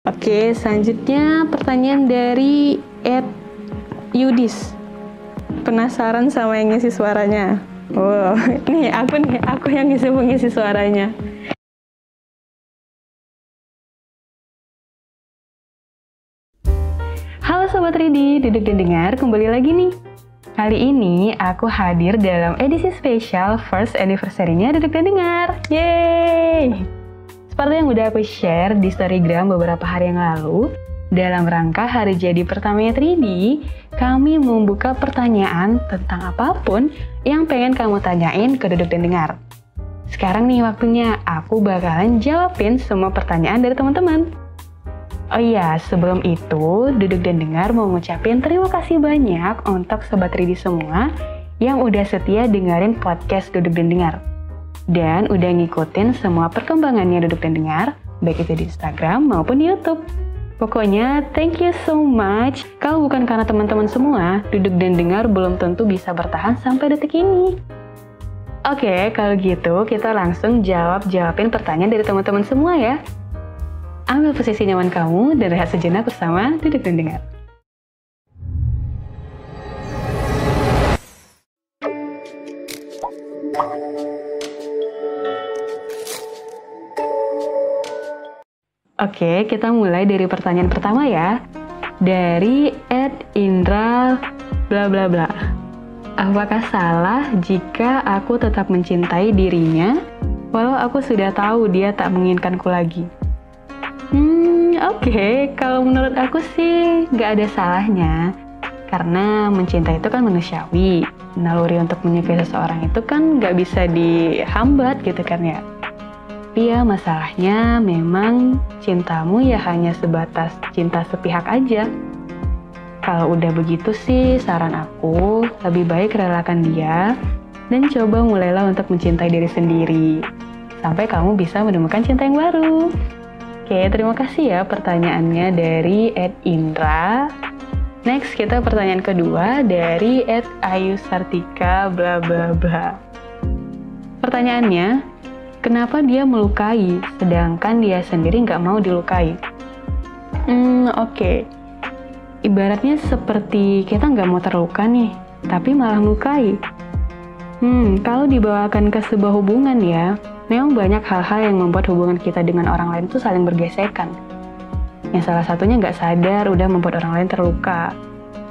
Oke, selanjutnya pertanyaan dari Yudis. Penasaran sama yang ngisi suaranya? Wow, nih aku yang ngisi suaranya. Halo Sobat Ridi, duduk dan dengar, kembali lagi nih. Kali ini aku hadir dalam edisi spesial first anniversary-nya Duduk dan Dengar. Yeay! Seperti yang udah aku share di Storygram beberapa hari yang lalu, dalam rangka hari jadi pertamanya 3D, kami membuka pertanyaan tentang apapun yang pengen kamu tanyain ke Duduk dan Dengar. Sekarang nih waktunya, aku bakalan jawabin semua pertanyaan dari teman-teman. Oh iya, sebelum itu, Duduk dan Dengar mau ngucapin terima kasih banyak untuk Sobat 3D semua yang udah setia dengerin podcast Duduk dan Dengar. Dan udah ngikutin semua perkembangannya Duduk dan Dengar, baik itu di Instagram maupun di YouTube. Pokoknya, thank you so much. Kalau bukan karena teman-teman semua, Duduk dan Dengar belum tentu bisa bertahan sampai detik ini. Oke, kalau gitu kita langsung jawabin pertanyaan dari teman-teman semua ya. Ambil posisi nyaman kamu dan rehat sejenak bersama Duduk dan Dengar. Oke, kita mulai dari pertanyaan pertama ya. Dari @indra bla bla bla. Apakah salah jika aku tetap mencintai dirinya walau aku sudah tahu dia tak menginginkanku lagi? Oke, kalau menurut aku sih nggak ada salahnya. Karena mencintai itu kan manusiawi. Naluri untuk menyukai seseorang itu kan nggak bisa dihambat gitu kan ya. Tapi ya masalahnya memang cintamu ya hanya sebatas cinta sepihak aja. Kalau udah begitu sih saran aku lebih baik relakan dia dan coba mulailah untuk mencintai diri sendiri. Sampai kamu bisa menemukan cinta yang baru. Oke, terima kasih ya pertanyaannya dari @indra. Next, kita pertanyaan kedua dari @ayusartika bla bla bla. Pertanyaannya, kenapa dia melukai sedangkan dia sendiri nggak mau dilukai? Oke. Ibaratnya seperti kita nggak mau terluka nih, tapi malah melukai. Kalau dibawakan ke sebuah hubungan ya, memang banyak hal-hal yang membuat hubungan kita dengan orang lain itu saling bergesekan. Yang salah satunya nggak sadar udah membuat orang lain terluka.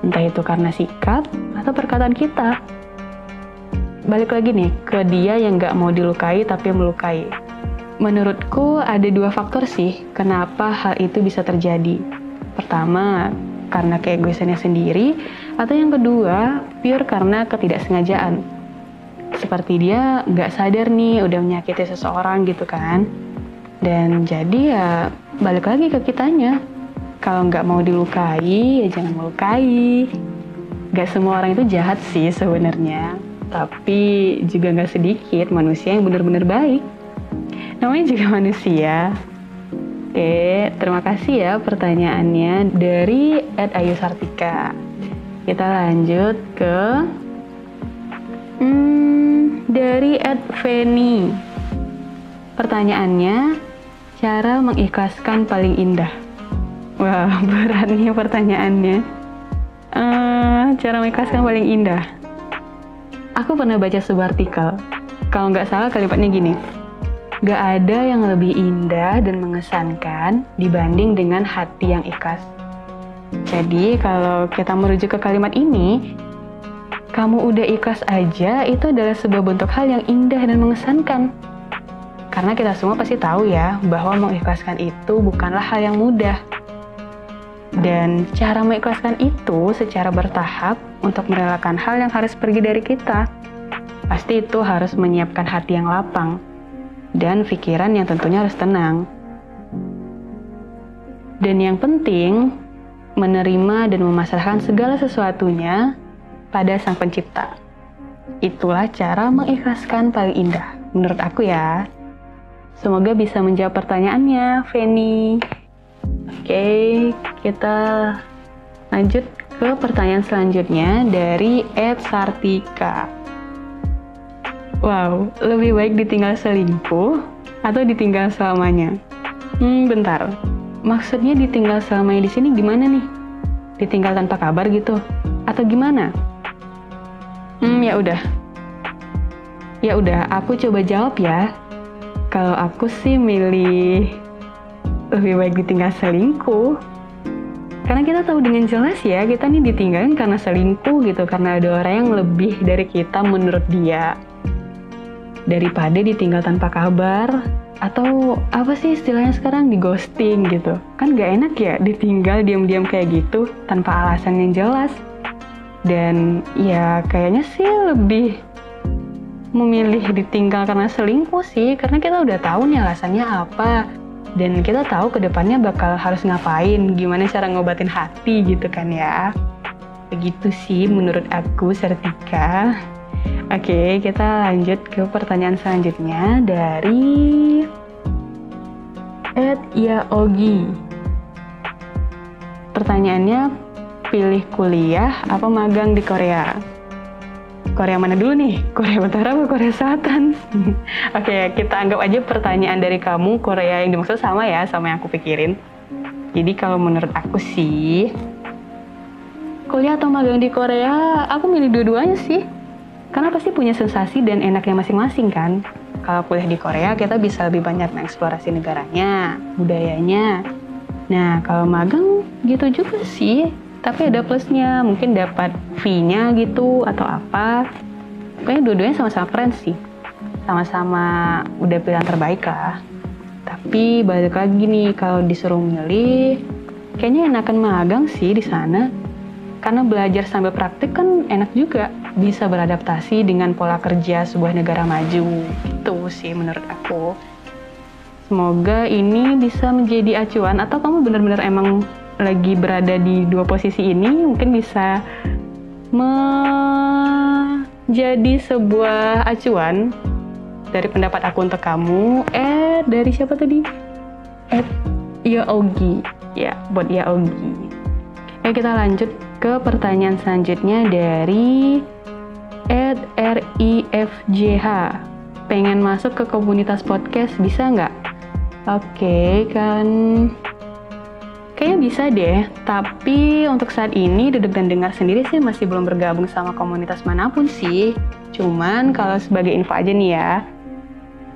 Entah itu karena sikap atau perkataan kita. Balik lagi nih, ke dia yang nggak mau dilukai tapi melukai. Menurutku ada dua faktor sih kenapa hal itu bisa terjadi. Pertama, karena keegoisannya sendiri, atau yang kedua, pure karena ketidaksengajaan. Seperti dia nggak sadar nih udah menyakiti seseorang gitu kan. Dan jadi ya balik lagi ke kitanya. Kalau nggak mau dilukai, ya jangan melukai. Nggak semua orang itu jahat sih sebenarnya. Tapi juga nggak sedikit manusia yang benar-benar baik. Namanya juga manusia. Oke, terima kasih ya pertanyaannya dari @ayusartika. Kita lanjut ke dari @feni. Pertanyaannya, cara mengikhlaskan paling indah. Wah, berat nih pertanyaannya. Cara mengikhlaskan paling indah. Aku pernah baca sebuah artikel. Kalau nggak salah kalimatnya gini. Nggak ada yang lebih indah dan mengesankan dibanding dengan hati yang ikhlas. Jadi kalau kita merujuk ke kalimat ini, kamu udah ikhlas aja itu adalah sebuah bentuk hal yang indah dan mengesankan. Karena kita semua pasti tahu ya bahwa mengikhlaskan itu bukanlah hal yang mudah. Dan cara mengikhlaskan itu secara bertahap untuk merelakan hal yang harus pergi dari kita. Pasti itu harus menyiapkan hati yang lapang dan pikiran yang tentunya harus tenang. Dan yang penting, menerima dan memasrahkan segala sesuatunya pada Sang Pencipta. Itulah cara mengikhlaskan paling indah, menurut aku ya. Semoga bisa menjawab pertanyaannya, Feni. Oke, kita lanjut ke pertanyaan selanjutnya dari @sartika. Wow, lebih baik ditinggal selingkuh atau ditinggal selamanya? Bentar. maksudnya ditinggal selamanya di sini gimana nih? Ditinggal tanpa kabar gitu? Atau gimana? Ya udah, aku coba jawab ya. Kalau aku sih milih lebih baik ditinggal selingkuh. Karena kita tahu dengan jelas ya, kita nih ditinggalin karena selingkuh gitu, karena ada orang yang lebih dari kita menurut dia. Daripada ditinggal tanpa kabar, atau apa sih istilahnya sekarang, di ghosting gitu. Kan gak enak ya ditinggal diam-diam kayak gitu, tanpa alasan yang jelas. Dan ya kayaknya sih lebih memilih ditinggal karena selingkuh sih, karena kita udah tahu nih alasannya apa. Dan kita tahu kedepannya bakal harus ngapain, gimana cara ngobatin hati gitu kan ya. Begitu sih menurut aku, Sertika. Oke, kita lanjut ke pertanyaan selanjutnya dari @yaogi. Pertanyaannya, pilih kuliah apa magang di Korea? Korea mana dulu nih? Korea Utara atau Korea Selatan? Oke, kita anggap aja pertanyaan dari kamu Korea yang dimaksud sama ya, sama yang aku pikirin. Jadi kalau menurut aku sih, kuliah atau magang di Korea, aku milih dua-duanya sih. Karena pasti punya sensasi dan enaknya masing-masing kan. Kalau kuliah di Korea, kita bisa lebih banyak mengeksplorasi negaranya, budayanya. Nah, kalau magang gitu juga sih. Tapi ada plusnya, mungkin dapat fee-nya gitu atau apa. Pokoknya dua-duanya sama-sama keren sih. Sama-sama udah pilihan terbaik lah. Tapi balik lagi nih, kalau disuruh milih, kayaknya enakan magang sih di sana. Karena belajar sambil praktik kan enak juga. Bisa beradaptasi dengan pola kerja sebuah negara maju. Itu sih menurut aku. Semoga ini bisa menjadi acuan, atau kamu benar-benar emang lagi berada di dua posisi ini, mungkin bisa menjadi sebuah acuan dari pendapat aku untuk kamu. Dari siapa tadi? Yaogi. Ya, buat Yaogi. Kita lanjut ke pertanyaan selanjutnya dari @rifjh. Pengen masuk ke komunitas podcast, bisa nggak? Oke, kan kayaknya bisa deh, tapi untuk saat ini Duduk dan Dengar sendiri sih masih belum bergabung sama komunitas manapun sih. Cuman kalau sebagai info aja nih ya,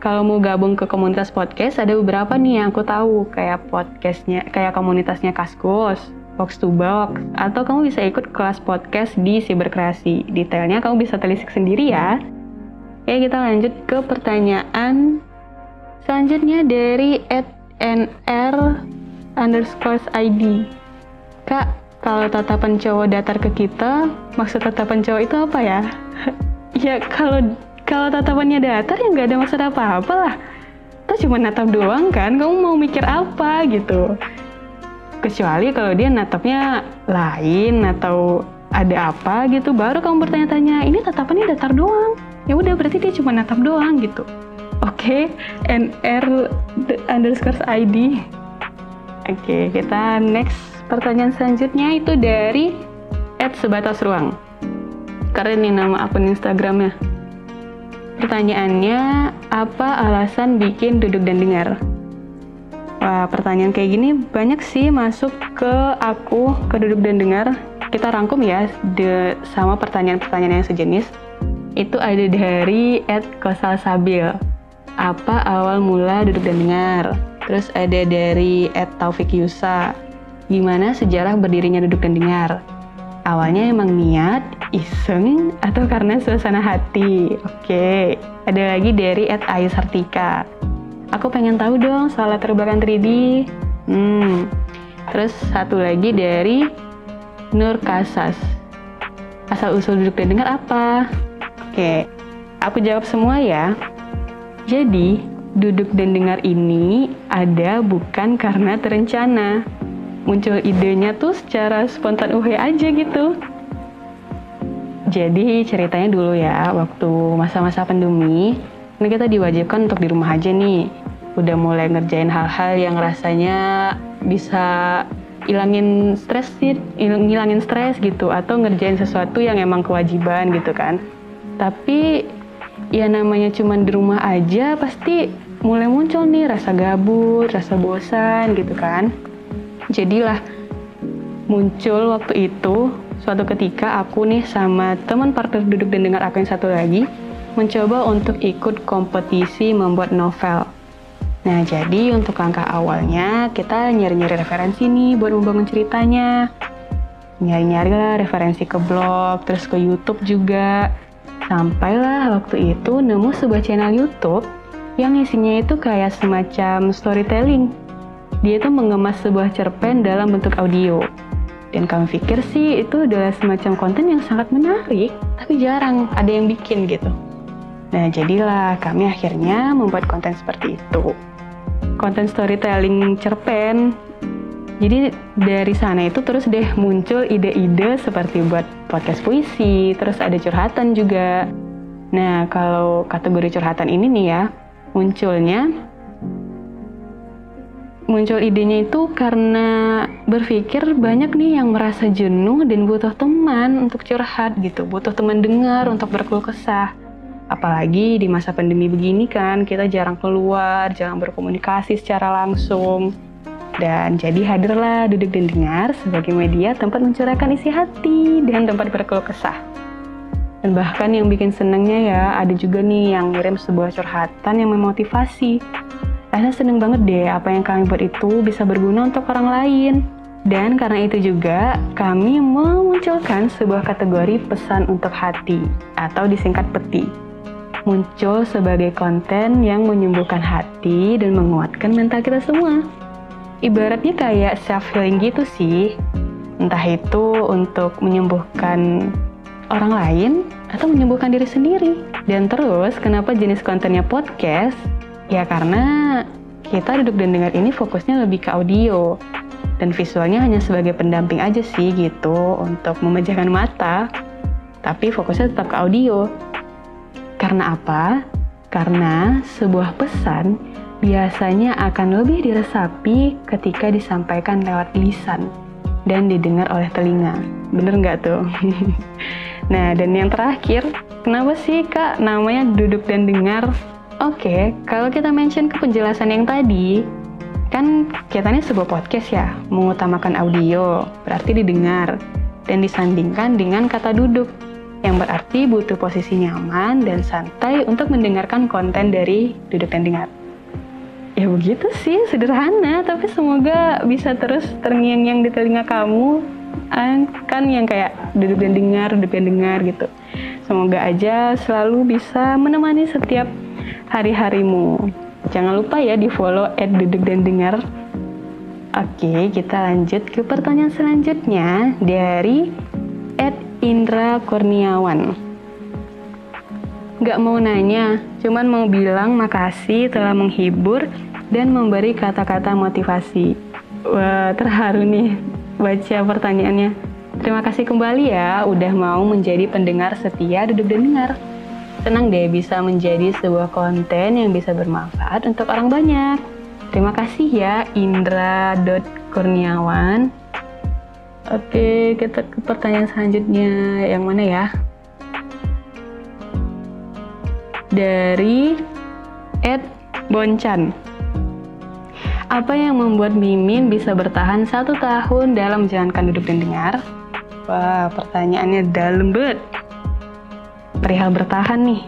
kalau mau gabung ke komunitas podcast ada beberapa nih yang aku tahu, kayak podcastnya, kayak komunitasnya Kaskus, Box to Box, atau kamu bisa ikut kelas podcast di Siberkreasi. Detailnya kamu bisa telisik sendiri ya. Oke, kita lanjut ke pertanyaan selanjutnya dari @nr_ID. Kak, kalau tatapan cowok datar ke kita, maksud tatapan cowok itu apa ya? Ya kalau tatapannya datar ya nggak ada maksud apa-apa lah. Itu cuma natap doang kan, kamu mau mikir apa gitu. Kecuali kalau dia natapnya lain atau ada apa gitu, baru kamu bertanya-tanya, ini tatapannya datar doang. Ya udah, berarti dia cuma natap doang gitu. Oke, nr_ID. Oke, kita next pertanyaan selanjutnya itu dari @sebatasruang. Keren nih nama akun Instagramnya. Pertanyaannya, apa alasan bikin Duduk dan Dengar? Wah, pertanyaan kayak gini banyak sih masuk ke aku, ke Duduk dan Dengar. Kita rangkum ya sama pertanyaan-pertanyaan yang sejenis. Itu ada dari @kosalsabil. Apa awal mula Duduk dan Dengar? Terus ada dari @Taufik Yusa. Gimana sejarah berdirinya Duduk dan Dengar? Awalnya emang niat, iseng, atau karena suasana hati? Oke. Ada lagi dari @Ayu Sartika. Aku pengen tahu dong soal latar belakang 3D. Terus satu lagi dari Nur Kasas. Asal usul Duduk dan Dengar apa? Oke. Aku jawab semua ya. Jadi, Duduk dan Dengar ini ada bukan karena terencana. Muncul idenya tuh secara spontan aja gitu. Jadi ceritanya dulu ya, waktu masa-masa pandemi, ini kita diwajibkan untuk di rumah aja nih. Udah mulai ngerjain hal-hal yang rasanya bisa ngilangin stres gitu, atau ngerjain sesuatu yang emang kewajiban gitu kan. Tapi ya namanya cuma di rumah aja, pasti mulai muncul nih rasa gabut, rasa bosan gitu kan. Jadilah muncul waktu itu, suatu ketika aku nih sama teman partner duduk dan dengar aku yang satu lagi, mencoba untuk ikut kompetisi membuat novel. Nah, jadi untuk langkah awalnya, kita nyari-nyari referensi nih buat membangun ceritanya. Nyari-nyari lah referensi ke blog, terus ke YouTube juga. Sampailah waktu itu nemu sebuah channel YouTube yang isinya itu kayak semacam storytelling. Dia itu mengemas sebuah cerpen dalam bentuk audio. Dan kami pikir sih itu adalah semacam konten yang sangat menarik, tapi jarang ada yang bikin gitu. Nah, jadilah kami akhirnya membuat konten seperti itu. Konten storytelling cerpen. Jadi dari sana itu terus deh muncul ide-ide seperti buat podcast puisi, terus ada curhatan juga. Nah, kalau kategori curhatan ini nih ya, muncul idenya itu karena berpikir banyak nih yang merasa jenuh dan butuh teman untuk curhat gitu, butuh teman dengar untuk berkeluh kesah. Apalagi di masa pandemi begini kan, kita jarang keluar, jarang berkomunikasi secara langsung. Dan jadi hadirlah Duduk dan Dengar sebagai media tempat mencurahkan isi hati dan tempat berkeluh kesah. Dan bahkan yang bikin senengnya ya, ada juga nih yang ngirim sebuah curhatan yang memotivasi. Saya seneng banget deh apa yang kami buat itu bisa berguna untuk orang lain. Dan karena itu juga, kami memunculkan sebuah kategori pesan untuk hati, atau disingkat PETI. Muncul sebagai konten yang menyembuhkan hati dan menguatkan mental kita semua. Ibaratnya kayak self-healing gitu sih. Entah itu untuk menyembuhkan orang lain, atau menyembuhkan diri sendiri. Dan terus, kenapa jenis kontennya podcast? Ya karena kita Duduk dan Dengar ini fokusnya lebih ke audio. Dan visualnya hanya sebagai pendamping aja sih gitu, untuk memejamkan mata. Tapi fokusnya tetap ke audio. Karena apa? Karena sebuah pesan biasanya akan lebih diresapi ketika disampaikan lewat lisan dan didengar oleh telinga. Bener nggak tuh? Nah, dan yang terakhir, kenapa sih Kak namanya Duduk dan Dengar? Oke, kalau kita mention ke penjelasan yang tadi, kan kita ini sebuah podcast ya, mengutamakan audio, berarti didengar, dan disandingkan dengan kata duduk, yang berarti butuh posisi nyaman dan santai untuk mendengarkan konten dari Duduk dan Dengar. Ya begitu sih, sederhana, tapi semoga bisa terus terngiang-ngiang di telinga kamu, kan yang kayak duduk dan dengar gitu. Semoga aja selalu bisa menemani setiap hari-harimu. Jangan lupa ya di follow @dudukdandengar. Oke, kita lanjut ke pertanyaan selanjutnya dari @Indra Kurniawan. Gak mau nanya, cuman mau bilang makasih telah menghibur dan memberi kata-kata motivasi. Wah, terharu nih baca pertanyaannya. Terima kasih kembali ya udah mau menjadi pendengar setia Duduk dan Dengar. Senang deh bisa menjadi sebuah konten yang bisa bermanfaat untuk orang banyak. Terima kasih ya Indra.Kurniawan. Oke, kita ke pertanyaan selanjutnya. Yang mana ya? Dari @Boncan. Apa yang membuat Mimin bisa bertahan 1 tahun dalam menjalankan Duduk dan Dengar? Wah, pertanyaannya dalam banget. Perihal bertahan nih.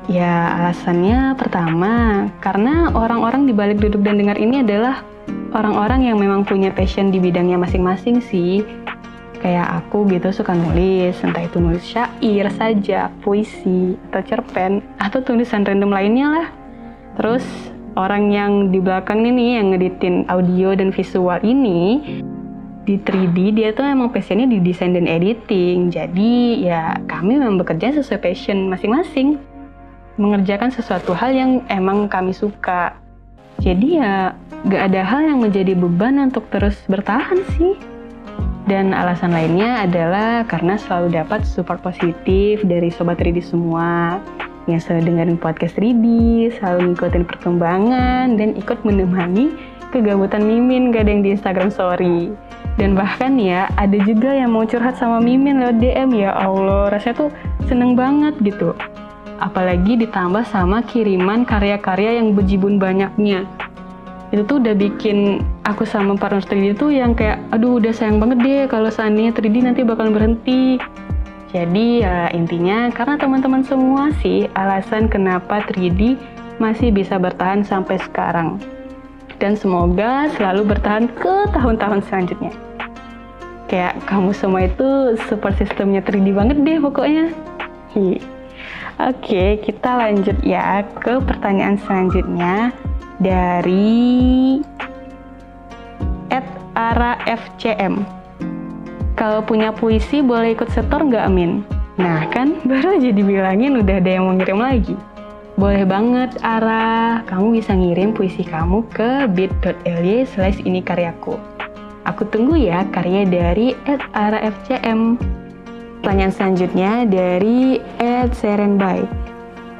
Ya, alasannya pertama, karena orang-orang di balik Duduk dan Dengar ini adalah orang-orang yang memang punya passion di bidangnya masing-masing sih. Kayak aku gitu suka nulis, entah itu nulis syair, sajak, puisi, atau cerpen, atau tulisan random lainnya lah. Terus, orang yang di belakang ini yang ngeditin audio dan visual ini, di 3D dia tuh emang passionnya di desain dan editing. Jadi ya kami memang bekerja sesuai passion masing-masing, mengerjakan sesuatu hal yang emang kami suka. Jadi ya gak ada hal yang menjadi beban untuk terus bertahan sih. Dan alasan lainnya adalah karena selalu dapat support positif dari Sobat 3D semua yang selalu dengerin podcast 3D, selalu ngikutin perkembangan dan ikut menemani kegabutan Mimin kadang di Instagram Story. Dan bahkan ya, ada juga yang mau curhat sama Mimin lewat DM. Ya Allah, rasanya tuh seneng banget gitu. Apalagi ditambah sama kiriman karya-karya yang bejibun banyaknya. Itu tuh udah bikin aku sama partner 3D tuh yang kayak, aduh udah sayang banget deh kalau seandainya 3D nanti bakal berhenti. Jadi ya intinya karena teman-teman semua sih alasan kenapa 3D masih bisa bertahan sampai sekarang. Dan semoga selalu bertahan ke tahun-tahun selanjutnya. Kayak kamu semua itu support sistemnya 3D banget deh pokoknya. Oke, kita lanjut ya ke pertanyaan selanjutnya dari @ara_fcm. Kalau punya puisi boleh ikut setor nggak, Amin? Nah kan baru aja dibilangin udah ada yang mau ngirim lagi. Boleh banget, Ara. Kamu bisa ngirim puisi kamu ke bit.ly/inikaryaku. Aku tunggu ya karya dari @ara_fcm. Pertanyaan selanjutnya dari @serenbai.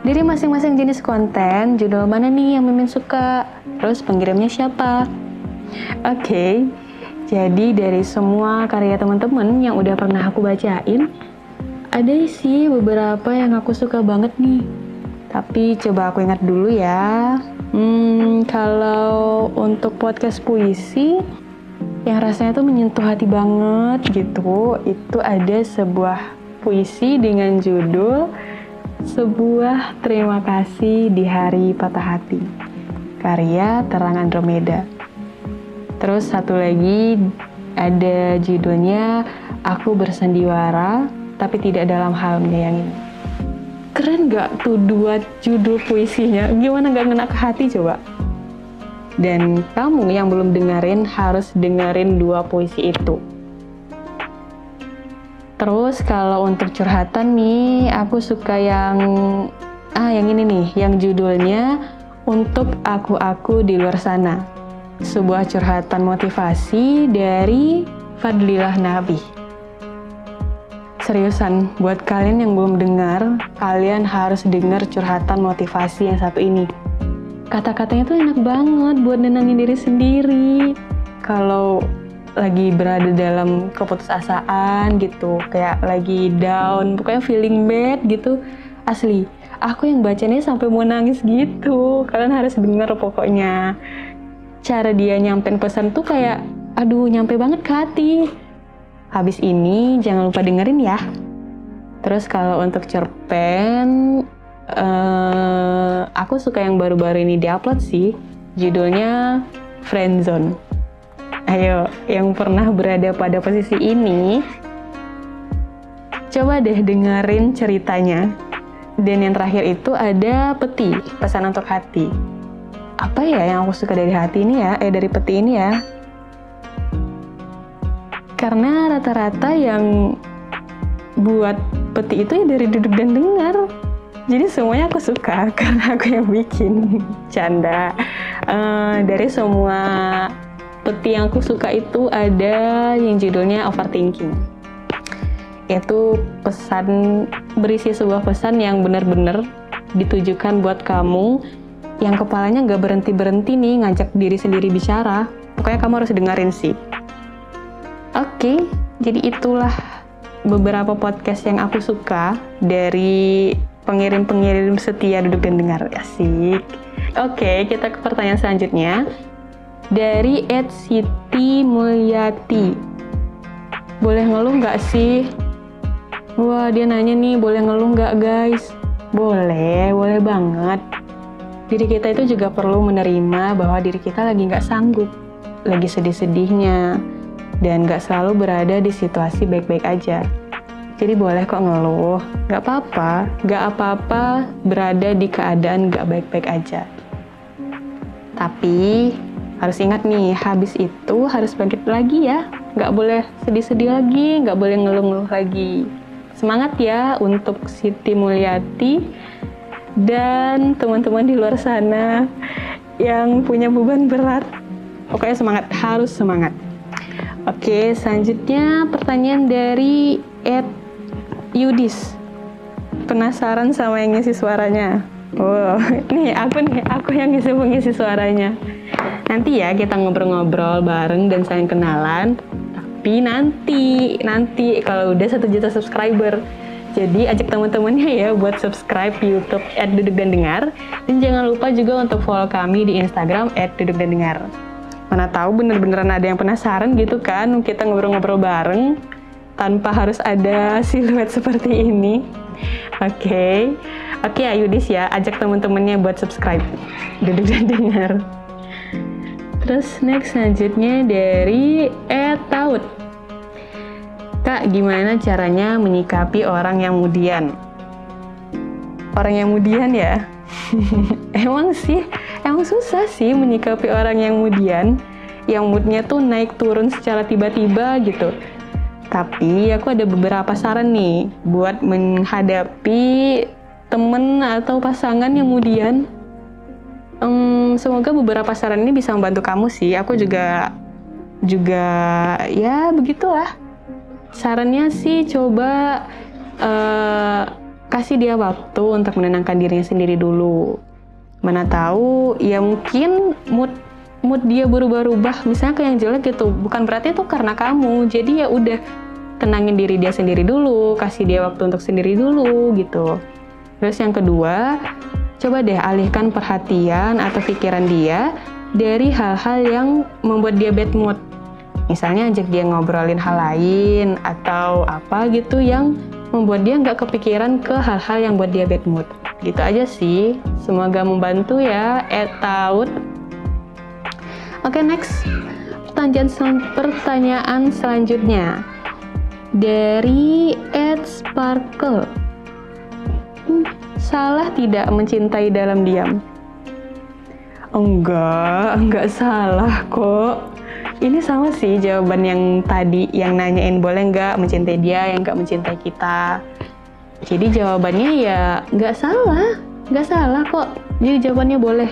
Dari masing-masing jenis konten, judul mana nih yang Mimin suka? Terus pengirimnya siapa? Oke, jadi dari semua karya teman-teman yang udah pernah aku bacain, ada sih beberapa yang aku suka banget nih. Tapi coba aku ingat dulu ya. Kalau untuk podcast puisi, yang rasanya tuh menyentuh hati banget gitu, itu ada sebuah puisi dengan judul Sebuah Terima Kasih di Hari Patah Hati, karya Terang Andromeda. Terus satu lagi ada judulnya Aku Bersandiwara Tapi Tidak Dalam Hal Menyayangi. Keren gak tuh dua judul puisinya? Gimana gak ngena ke hati coba? Dan kamu yang belum dengerin harus dengerin dua puisi itu. Terus kalau untuk curhatan nih, aku suka yang ini nih, yang judulnya Untuk Aku di Luar Sana. Sebuah curhatan motivasi dari Fadlilah Nabi. Seriusan, buat kalian yang belum dengar, kalian harus dengar curhatan motivasi yang satu ini. Kata-katanya tuh enak banget buat nenangin diri sendiri. Kalau lagi berada dalam keputusasaan gitu, kayak lagi down, pokoknya feeling bad gitu, asli aku yang bacanya sampai mau nangis gitu. Kalian harus denger pokoknya. Cara dia nyampein pesan tuh kayak aduh nyampe banget ke hati. Habis ini jangan lupa dengerin ya. Terus kalau untuk cerpen, aku suka yang baru-baru ini diupload sih, judulnya Friendzone. Ayo, yang pernah berada pada posisi ini, coba deh dengerin ceritanya. Dan yang terakhir itu ada Peti, Pesan Untuk Hati. Apa ya yang aku suka dari hati ini ya, dari peti ini ya? Karena rata-rata yang buat peti itu ya dari duduk dan dengar. Jadi semuanya aku suka karena aku yang bikin. Canda. Dari semua peti yang aku suka itu ada yang judulnya Overthinking. Itu pesan, berisi sebuah pesan yang benar-benar ditujukan buat kamu yang kepalanya nggak berhenti-berhenti nih ngajak diri sendiri bicara. Pokoknya kamu harus dengerin sih. Oke, jadi itulah beberapa podcast yang aku suka dari pengirim-pengirim setia duduk dan dengar. Asik. Oke, kita ke pertanyaan selanjutnya. Dari @Siti Mulyati. Boleh ngeluh nggak sih? Wah, dia nanya nih, boleh ngeluh nggak guys? Boleh banget. Diri kita itu juga perlu menerima bahwa diri kita lagi nggak sanggup, lagi sedih-sedihnya, dan nggak selalu berada di situasi baik-baik aja. Jadi boleh kok ngeluh, nggak apa-apa berada di keadaan nggak baik-baik aja. Tapi harus ingat nih, habis itu harus bangkit lagi ya. Nggak boleh sedih-sedih lagi, nggak boleh ngeluh-ngeluh lagi. Semangat ya untuk Siti Mulyati dan teman-teman di luar sana yang punya beban berat. Pokoknya semangat, harus semangat. Oke, selanjutnya pertanyaan dari @Yudis. Penasaran sama yang ngisi suaranya? Wow, nih aku yang ngisi suaranya. Nanti ya kita ngobrol-ngobrol bareng dan saling kenalan. Tapi nanti kalau udah 1 juta subscriber. Jadi ajak teman-temannya ya buat subscribe YouTube @dudukdandengar, dan jangan lupa juga untuk follow kami di Instagram @dudukdandengar. Mana tahu bener-beneran ada yang penasaran gitu kan, kita ngobrol-ngobrol bareng tanpa harus ada siluet seperti ini. Oke, ayo Dis ya, ajak teman-temannya buat subscribe Duduk dan Dengar. Terus next selanjutnya dari Taut. Kak, gimana caranya menyikapi orang yang mudian? Orang yang mudian ya? Emang susah sih menyikapi orang yang mudian, yang moodnya tuh naik turun secara tiba-tiba gitu. Tapi aku ada beberapa saran nih buat menghadapi temen atau pasangan yang mudian. Semoga beberapa saran ini bisa membantu kamu sih. Aku juga ya begitulah. Sarannya sih coba kasih dia waktu untuk menenangkan dirinya sendiri dulu. Mana tahu ya mungkin mood dia berubah-ubah, misalnya ke yang jelek gitu. Bukan berarti itu karena kamu. Jadi ya udah, tenangin diri dia sendiri dulu, kasih dia waktu untuk sendiri dulu gitu. Terus yang kedua, coba deh alihkan perhatian atau pikiran dia dari hal-hal yang membuat dia bad mood. Misalnya ajak dia ngobrolin hal lain atau apa gitu yang membuat dia nggak kepikiran ke hal-hal yang buat dia bad mood. Gitu aja sih. Semoga membantu ya, Taut. Oke, next. Pertanyaan selanjutnya dari @sparkle. Salah tidak mencintai dalam diam? Enggak salah kok. Ini sama sih jawaban yang tadi, yang nanyain boleh nggak mencintai dia, yang nggak mencintai kita. Jadi jawabannya ya nggak salah kok. Jadi jawabannya boleh.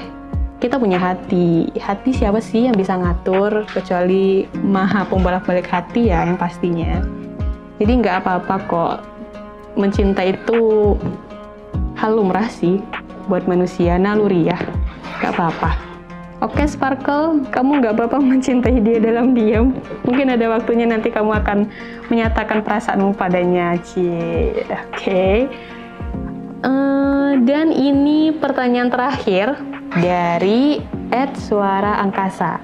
Kita punya hati siapa sih yang bisa ngatur kecuali Maha Pembolak-balik hati ya yang pastinya. Jadi nggak apa-apa kok. Mencinta itu hal lumrah sih buat manusia, naluriah. Nggak apa-apa. Oke Sparkle, kamu nggak apa-apa mencintai dia dalam diam. Mungkin ada waktunya nanti kamu akan menyatakan perasaanmu padanya. Oke. Dan ini pertanyaan terakhir dari @suara angkasa.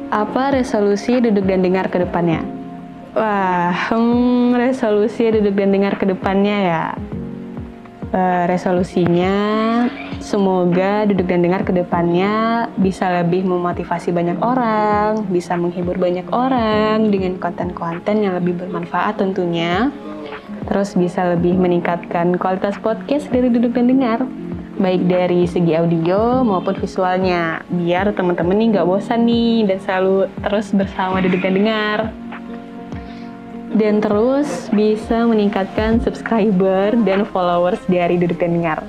Apa resolusi Duduk dan Dengar ke depannya? Wah, resolusi Duduk dan Dengar ke depannya ya. Resolusinya semoga Duduk dan Dengar ke depannya bisa lebih memotivasi banyak orang, bisa menghibur banyak orang dengan konten-konten yang lebih bermanfaat tentunya. Terus bisa lebih meningkatkan kualitas podcast dari Duduk dan Dengar, baik dari segi audio maupun visualnya, biar teman-teman nih nggak bosan nih dan selalu terus bersama Duduk dan Dengar. Dan terus bisa meningkatkan subscriber dan followers dari Duduk dan Dengar.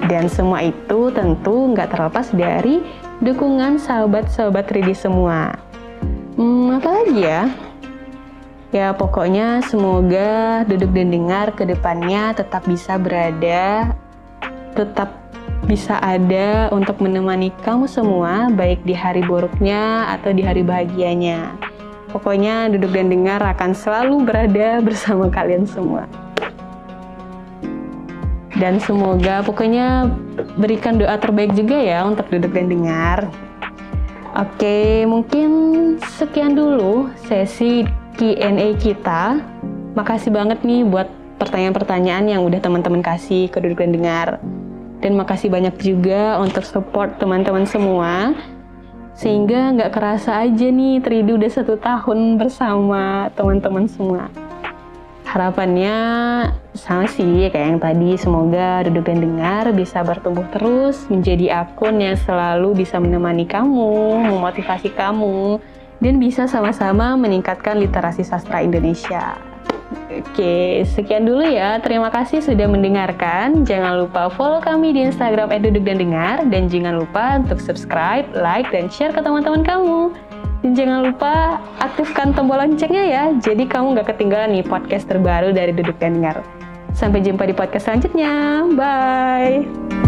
Dan semua itu tentu nggak terlepas dari dukungan sahabat-sahabat 3D semua. Apa lagi ya? Ya pokoknya semoga Duduk dan Dengar ke depannya tetap bisa ada untuk menemani kamu semua, baik di hari buruknya atau di hari bahagianya. Pokoknya Duduk dan Dengar akan selalu berada bersama kalian semua. Dan semoga pokoknya berikan doa terbaik juga ya untuk Duduk dan Dengar. Oke, mungkin sekian dulu sesi Q&A kita. Makasih banget nih buat pertanyaan-pertanyaan yang udah teman-teman kasih ke Duduk dan Dengar. Dan makasih banyak juga untuk support teman-teman semua. Sehingga nggak kerasa aja nih 3D udah 1 tahun bersama teman-teman semua. Harapannya sama sih kayak yang tadi, semoga Duduk dan Dengar bisa bertumbuh terus menjadi akun yang selalu bisa menemani kamu, memotivasi kamu, dan bisa sama-sama meningkatkan literasi sastra Indonesia. Oke, sekian dulu ya. Terima kasih sudah mendengarkan. Jangan lupa follow kami di Instagram @dudukdandengar, dan jangan lupa untuk subscribe, like, dan share ke teman-teman kamu. Dan jangan lupa aktifkan tombol loncengnya ya, jadi kamu nggak ketinggalan nih podcast terbaru dari Duduk dan Dengar. Sampai jumpa di podcast selanjutnya. Bye!